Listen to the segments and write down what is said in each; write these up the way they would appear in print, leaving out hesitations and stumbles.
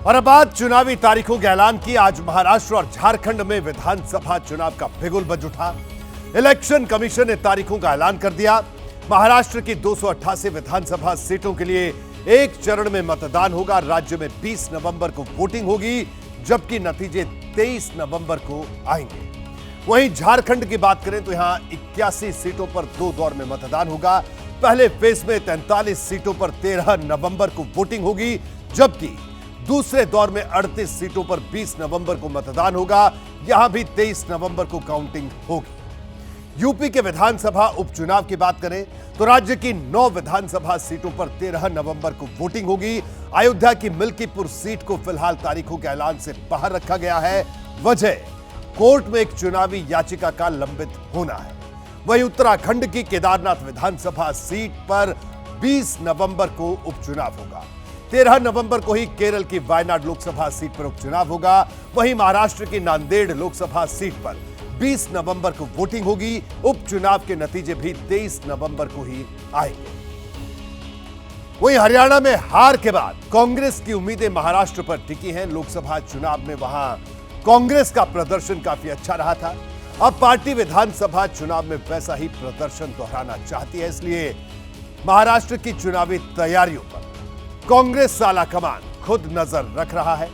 और अब आज चुनावी तारीखों के ऐलान की। आज महाराष्ट्र और झारखंड में विधानसभा चुनाव का बिगुल बज उठा। इलेक्शन कमीशन ने तारीखों का ऐलान कर दिया। महाराष्ट्र की 288 विधानसभा सीटों के लिए एक चरण में मतदान होगा। राज्य में 20 नवंबर को वोटिंग होगी, जबकि नतीजे 23 नवंबर को आएंगे। वहीं झारखंड की बात करें तो यहां 81 सीटों पर 2 दौर में मतदान होगा। पहले फेज में 43 सीटों पर 13 नवंबर को वोटिंग होगी, जबकि दूसरे दौर में 38 सीटों पर 20 नवंबर को मतदान होगा। यहां भी 23 नवंबर को काउंटिंग होगी। यूपी के विधानसभा उपचुनाव की बात करें तो राज्य की 9 विधानसभा सीटों पर 13 नवंबर को वोटिंग होगी। अयोध्या की मिल्कीपुर सीट को फिलहाल तारीखों के ऐलान से बाहर रखा गया है। वजह कोर्ट में एक चुनावी याचिका का लंबित होना है। वहीं उत्तराखंड की केदारनाथ विधानसभा सीट पर 20 नवंबर को उपचुनाव होगा। 13 नवंबर को ही केरल की वायनाड लोकसभा सीट पर उपचुनाव होगा। वहीं महाराष्ट्र की नांदेड़ लोकसभा सीट पर 20 नवंबर को वोटिंग होगी। उपचुनाव के नतीजे भी 23 नवंबर को ही आएंगे। वहीं हरियाणा में हार के बाद कांग्रेस की उम्मीदें महाराष्ट्र पर टिकी हैं। लोकसभा चुनाव में वहां कांग्रेस का प्रदर्शन काफी अच्छा रहा था। अब पार्टी विधानसभा चुनाव में वैसा ही प्रदर्शन दोहराना चाहती है, इसलिए महाराष्ट्र की चुनावी तैयारियों पर कांग्रेस आलाकमान खुद नजर रख रहा है।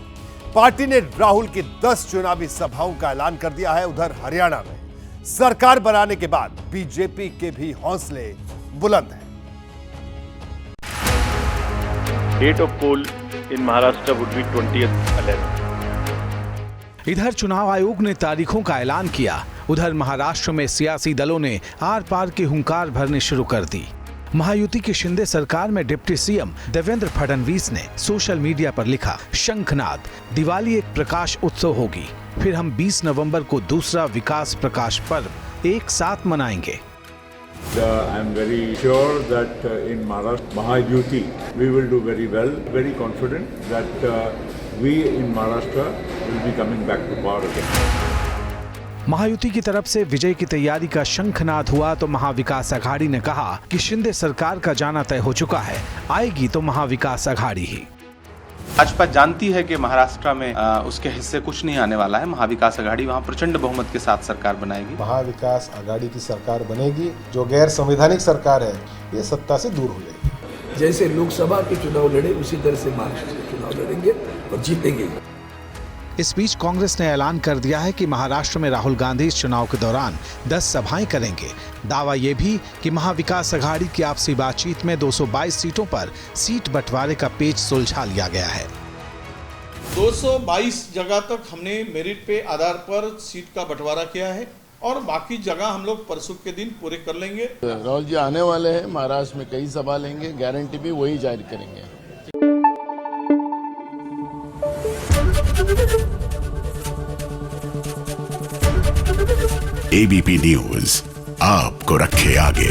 पार्टी ने राहुल की 10 चुनावी सभाओं का ऐलान कर दिया है। उधर हरियाणा में सरकार बनाने के बाद बीजेपी के भी हौसले बुलंद हैं। Date of poll in Maharashtra would be 20th 11. इधर चुनाव आयोग ने तारीखों का ऐलान किया। उधर महाराष्ट्र में सियासी दलों ने आर पार की हुंकार भरनी शुरू कर दी। महायुति की शिंदे सरकार में डिप्टी सीएम देवेंद्र फडणवीस ने सोशल मीडिया पर लिखा, शंखनाद, दिवाली एक प्रकाश उत्सव होगी। फिर हम 20 नवंबर को दूसरा विकास प्रकाश पर्व एक साथ मनाएंगे। I am very sure that in Maharashtra, Mahayuti, we will do very well. Very confident that we in Maharashtra will be coming back to power again. Mahayuti की तरफ से विजय की तैयारी का शंखनाद हुआ तो महाविकास अघाड़ी ने कहा कि शिंदे सरकार का जाना तय हो चुका है, आएगी तो महाविकास अघाड़ी ही। भाजपा जानती है कि महाराष्ट्र में उसके हिस्से कुछ नहीं आने वाला है। महाविकास अघाड़ी वहां प्रचंड बहुमत के साथ सरकार बनाएगी। महाविकास अघाड़ी की सरकार बनेगी। जो गैर संवैधानिक सरकार है ये सत्ता से दूर हो जाएगी। जैसे लोकसभा के चुनाव लड़े उसी तरह से महाराष्ट्र के चुनाव लड़ेंगे और जीतेंगे। इस बीच कांग्रेस ने ऐलान कर दिया है कि महाराष्ट्र में राहुल गांधी इस चुनाव के दौरान 10 सभाएं करेंगे। दावा यह भी कि महाविकास अघाड़ी की आपसी बातचीत में 222 सीटों पर सीट बंटवारे का पेच सुलझा लिया गया है। 222 जगह तक हमने मेरिट पे आधार पर सीट का बंटवारा किया है और बाकी जगह हम लोग परसों के दिन पूरे कर लेंगे। राहुल जी आने वाले हैं, महाराष्ट्र में कई सभा लेंगे, गारंटी भी वही जारी करेंगे। एबीपी न्यूज आपको रखे आगे।